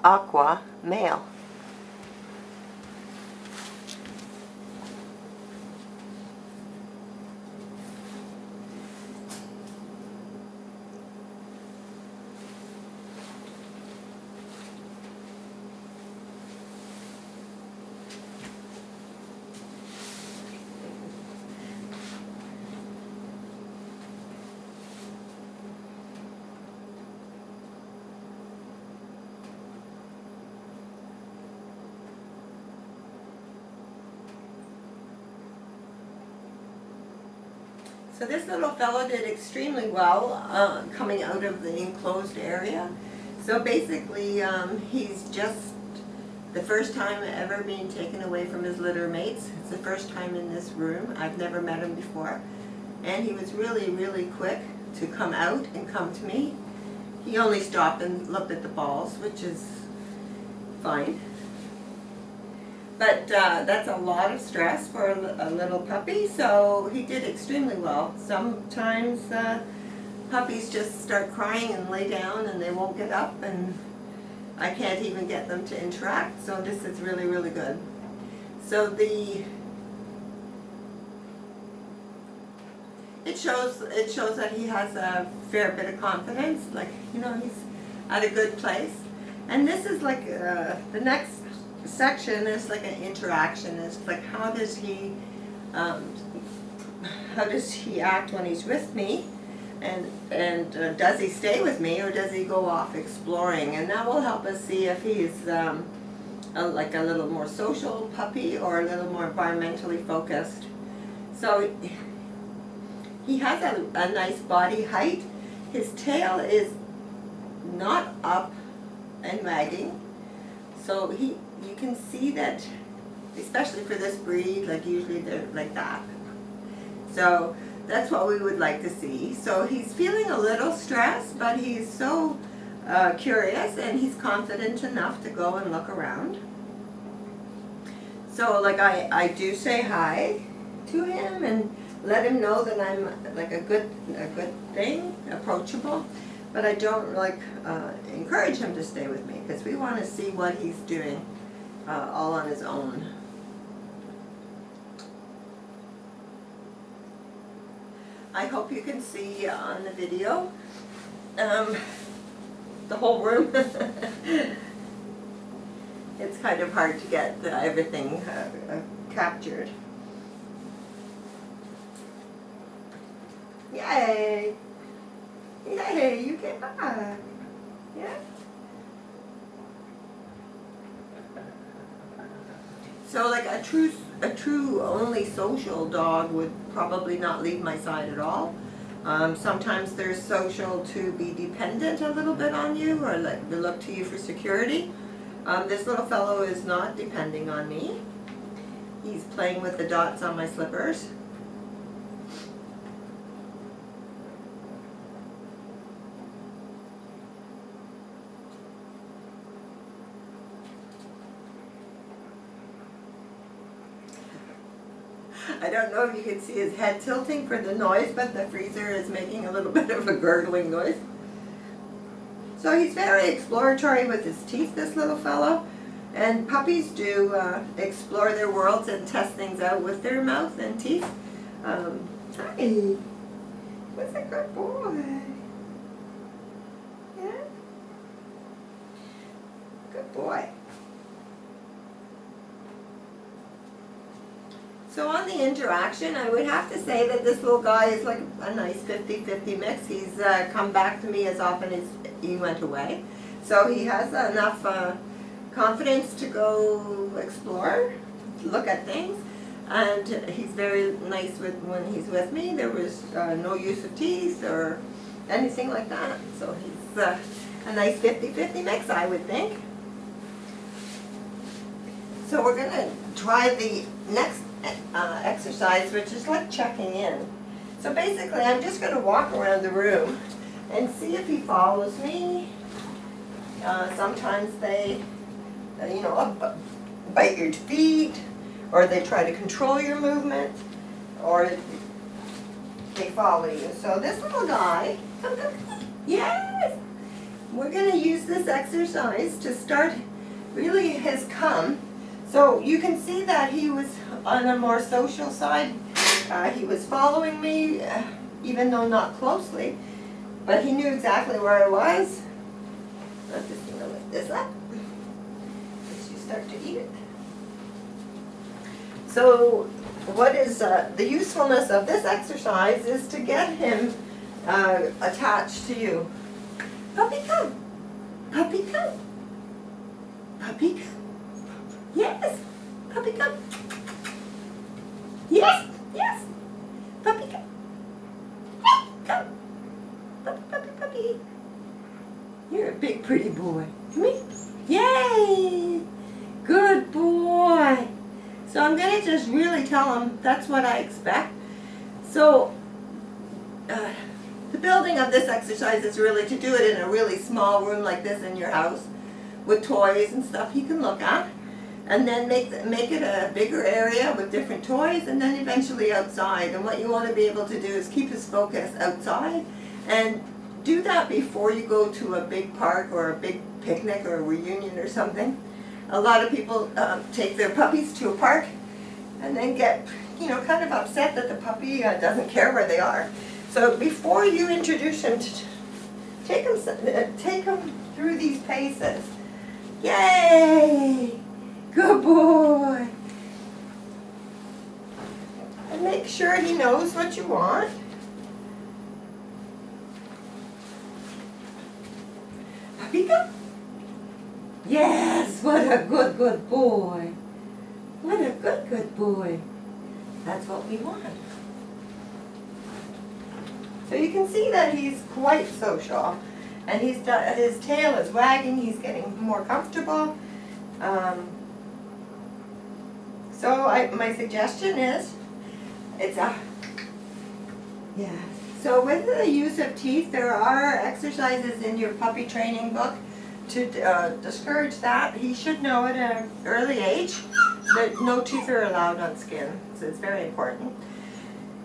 AQUA male. So this little fellow did extremely well coming out of the enclosed area. So basically he's just the first time ever being taken away from his litter mates. It's the first time in this room. I've never met him before. And he was really, really quick to come out and come to me. He only stopped and looked at the balls, which is fine. But that's a lot of stress for a little puppy, so he did extremely well. Sometimes puppies just start crying and lay down and they won't get up, and I can't even get them to interact, so this is really, really good. So it shows that he has a fair bit of confidence, like, you know, he's at a good place. And this is like the next section is like an interaction. It's like how does he act when he's with me, and does he stay with me or does he go off exploring? And that will help us see if he's like a little more social puppy or a little more environmentally focused. So he has a nice body height. His tail is not up and wagging, so you can see that, especially for this breed, like usually they're like that. So that's what we would like to see. So he's feeling a little stressed, but he's so curious and he's confident enough to go and look around. So like I do say hi to him and let him know that I'm like a good thing, approachable. But I don't like encourage him to stay with me because we want to see what he's doing all on his own. I hope you can see on the video the whole room. It's kind of hard to get everything captured. Yay! Yay, you came back. Yeah? So like a true only social dog would probably not leave my side at all. Sometimes they're social to be dependent a little bit on you, or like they look to you for security. This little fellow is not depending on me. He's playing with the dots on my slippers. I don't know if you can see his head tilting for the noise, but the freezer is making a little bit of a gurgling noise. So he's very exploratory with his teeth, this little fellow. And puppies do explore their worlds and test things out with their mouth and teeth. Hi, what's a good boy? Yeah? Good boy. So on the interaction, I would have to say that this little guy is like a nice 50-50 mix. He's come back to me as often as he went away. So he has enough confidence to go explore, look at things, and he's very nice when he's with me. There was no use of teeth or anything like that. So he's a nice 50-50 mix, I would think. So we're going to try the next exercise, which is like checking in. So basically I'm just going to walk around the room and see if he follows me. Sometimes they you know, bite your feet, or they try to control your movement, or they follow you. So this little guy, come, yes, we're going to use this exercise to start really his come. So you can see that he was on a more social side. He was following me, even though not closely, but he knew exactly where I was. I'm just going to lift this up as you start to eat it. So what is the usefulness of this exercise is to get him attached to you. Puppy, come. Puppy, come. Puppy, come. Yes. Puppy, come. Yes. Yes. Puppy, come. Come. Puppy, puppy, puppy. You're a big, pretty boy. Come here. Yay. Good boy. So I'm going to just really tell him that's what I expect. So the building of this exercise is really to do it in a really small room like this in your house with toys and stuff he can look at, and then make it a bigger area with different toys, and then eventually outside. And what you want to be able to do is keep his focus outside, and do that before you go to a big park or a big picnic or a reunion or something. A lot of people take their puppies to a park and then get, you know, kind of upset that the puppy doesn't care where they are. So before you introduce him, take him through these paces. Yay! Good boy! And make sure he knows what you want. Puppy, come. Yes, what a good boy. What a good boy. That's what we want. So you can see that he's quite social, and his tail is wagging, he's getting more comfortable. My suggestion is, so with the use of teeth, there are exercises in your puppy training book to discourage that. He should know at an early age that no teeth are allowed on skin, so it's very important.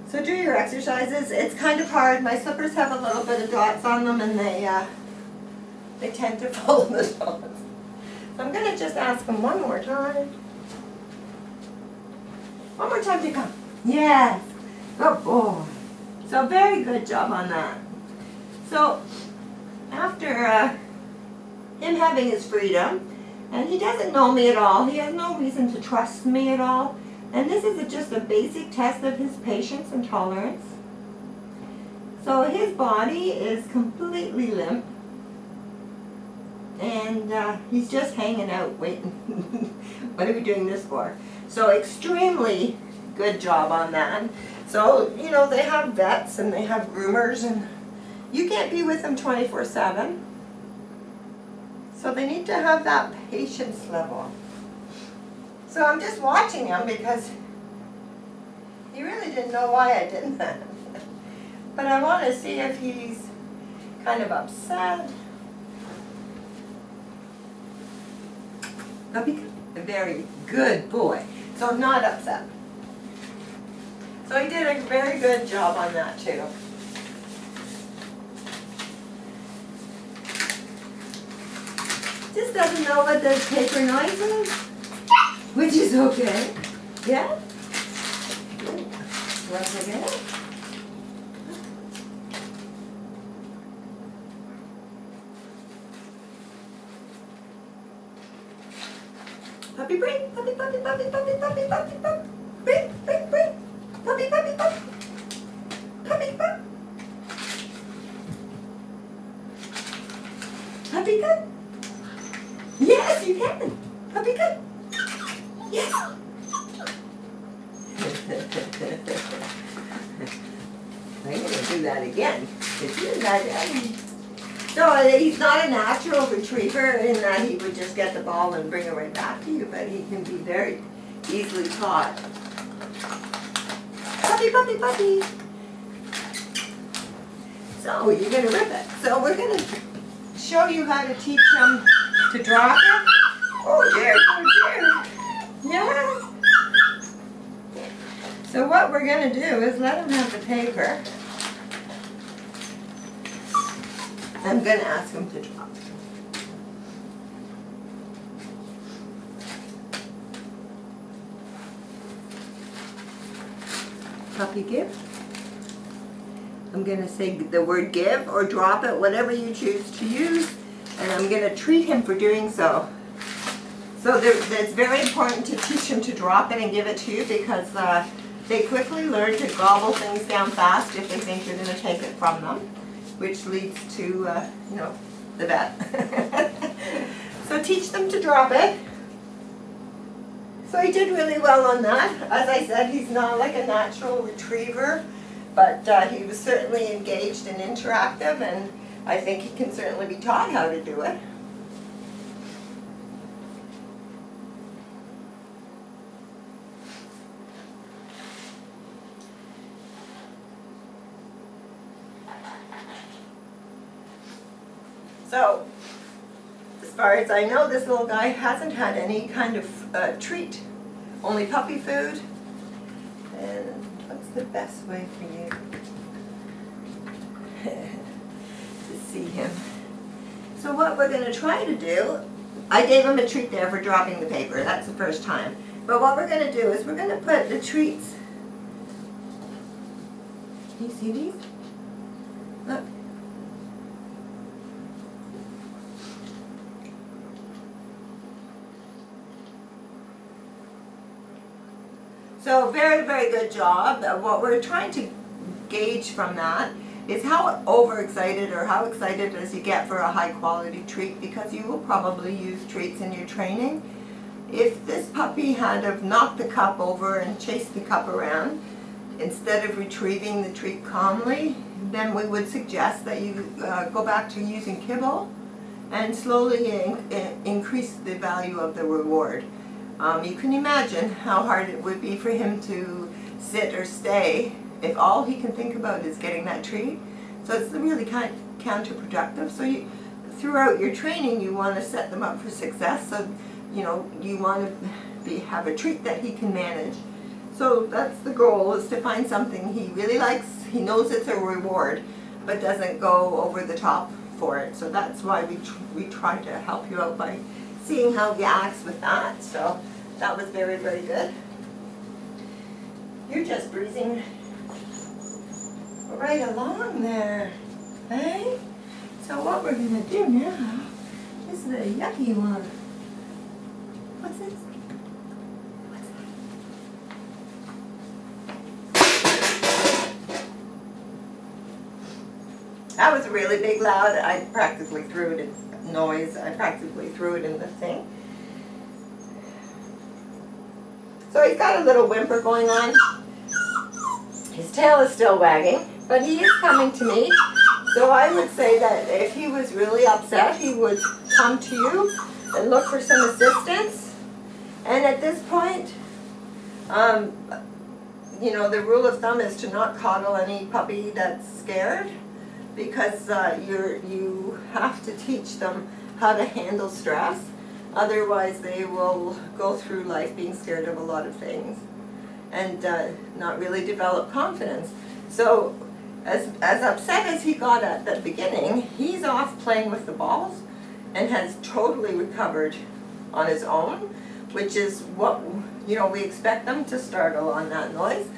So do your exercises. It's kind of hard. My slippers have a little bit of dots on them, and they tend to follow the dots. So I'm going to just ask him one more time. One more time to come. Yes. Good boy. So very good job on that. So after him having his freedom, and he doesn't know me at all, he has no reason to trust me at all, and this is just a basic test of his patience and tolerance. So his body is completely limp, and he's just hanging out waiting. What are we doing this for? So extremely good job on that. So, you know, they have vets and they have groomers, and you can't be with them 24/7. So they need to have that patience level. So I'm just watching him because he really didn't know why I did that. But I want to see if he's kind of upset. A very good boy. So not upset. So he did a very good job on that too. Just doesn't know what the paper noise is, which is okay. Yeah? Once again. Puppy break, puppy, puppy, puppy, puppy, puppy, puppy, puppy, break, break, break, puppy, puppy, puppy, puppy, puppy, puppy, good. Yes, you can. Puppy, good. Yes. I'm going to do that again. So he's not a natural retriever in that he would just get the ball and bring it right back to you, but he can be very easily taught. Puppy, puppy, puppy. So you're going to rip it. So we're going to show you how to teach him to drop it. Oh dear, oh dear. Yeah. So what we're going to do is let him have the paper. I'm going to ask him to drop. puppy give. I'm going to say the word give or drop it, whatever you choose to use, and I'm going to treat him for doing so. So it's very important to teach him to drop it and give it to you, because they quickly learn to gobble things down fast if they think you're going to take it from them, which leads to, you know, the vet. So teach them to drop it. So he did really well on that. As I said, he's not like a natural retriever, but he was certainly engaged and interactive, and I think he can certainly be taught how to do it. So, as far as I know, this little guy hasn't had any kind of treat, only puppy food. And what's the best way for you to see him? So what we're going to try to do, I gave him a treat there for dropping the paper. That's the first time. But what we're going to do is we're going to put the treats. Can you see these? Look. So very, very good job. What we're trying to gauge from that is how overexcited or how excited does he get for a high quality treat, because you will probably use treats in your training. If this puppy had have knocked the cup over and chased the cup around instead of retrieving the treat calmly, then we would suggest that you go back to using kibble and slowly increase the value of the reward. You can imagine how hard it would be for him to sit or stay if all he can think about is getting that treat. So it's really kind of counterproductive. So throughout your training, you want to set them up for success. So, you know, you want to have a treat that he can manage. So that's the goal, is to find something he really likes, he knows it's a reward, but doesn't go over the top for it. So that's why we try to help you out by seeing how he acts with that. So that was very, very good. You're just breezing right along there, eh? So what we're going to do now is the yucky one. What's this? What's that? That was really big, loud. I practically threw it in noise. I practically threw it in the thing. So he's got a little whimper going on. His tail is still wagging, but he is coming to me. So I would say that if he was really upset, he would come to you and look for some assistance. And at this point, you know, the rule of thumb is to not coddle any puppy that's scared, because you have to teach them how to handle stress. Otherwise, they will go through life being scared of a lot of things and not really develop confidence. So as upset as he got at the beginning, he's off playing with the balls and has totally recovered on his own, which is what, you know, we expect them to startle on that noise.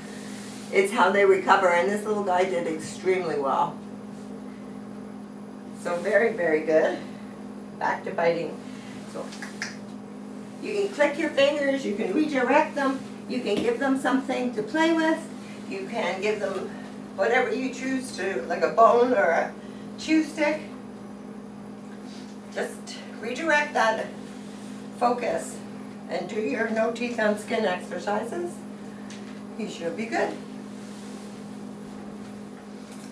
It's how they recover, and this little guy did extremely well. So very, very good. Back to biting. So you can click your fingers, you can redirect them, you can give them something to play with, you can give them whatever you choose to, like a bone or a chew stick. Just redirect that focus and do your no teeth on skin exercises. You should be good.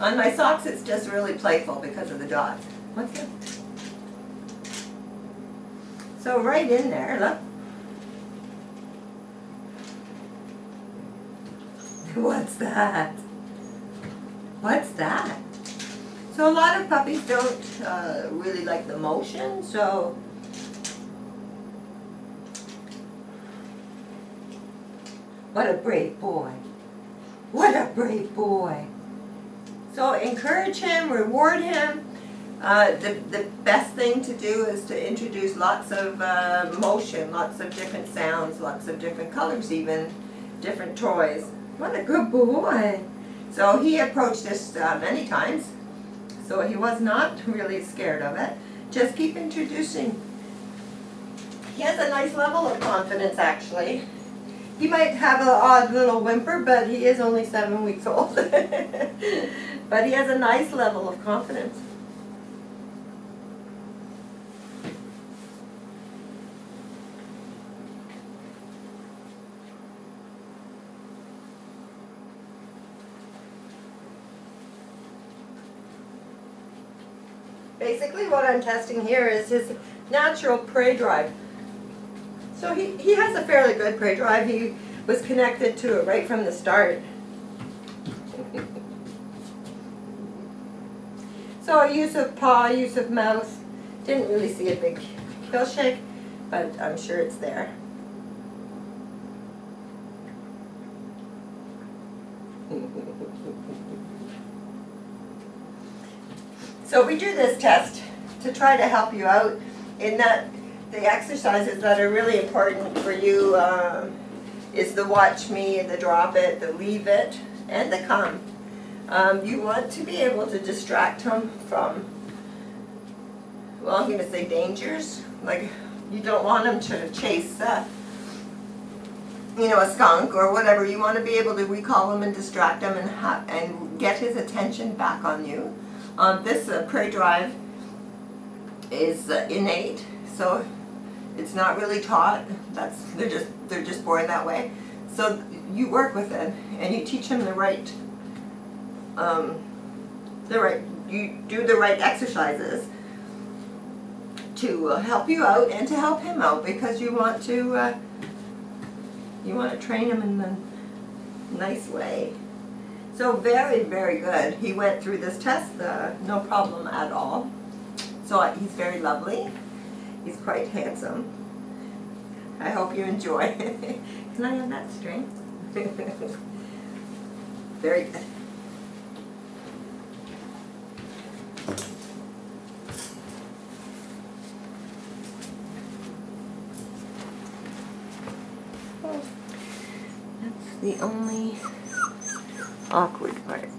On my socks, it's just really playful because of the dots. What's that? So right in there, look. What's that? What's that? So a lot of puppies don't really like the motion, so what a brave boy. What a brave boy. So encourage him, reward him. The best thing to do is to introduce lots of motion, lots of different sounds, lots of different colors even, different toys. What a good boy. So he approached us many times, so he was not really scared of it. Just keep introducing. He has a nice level of confidence, actually. He might have an odd little whimper, but he is only 7 weeks old. But he has a nice level of confidence. Basically what I'm testing here is his natural prey drive. So he has a fairly good prey drive. He was connected to it right from the start. So use of paw, use of mouth. Didn't really see a big kill shake, but I'm sure it's there. So we do this test to try to help you out in that the exercises that are really important for you is the watch me, the drop it, the leave it, and the come. You want to be able to distract him from, well, I'm going to say dangers. Like, you don't want him to chase you know, a skunk or whatever. You want to be able to recall him and distract him and get his attention back on you. This prey drive is innate, so it's not really taught. They're just born that way. So you work with it and you teach him you do the right exercises to help you out and to help him out, because you want to train him in a nice way. So very, very good. He went through this test, no problem at all. So he's very lovely. He's quite handsome. I hope you enjoy. Can I have that string? Very good. That's the only awkward part.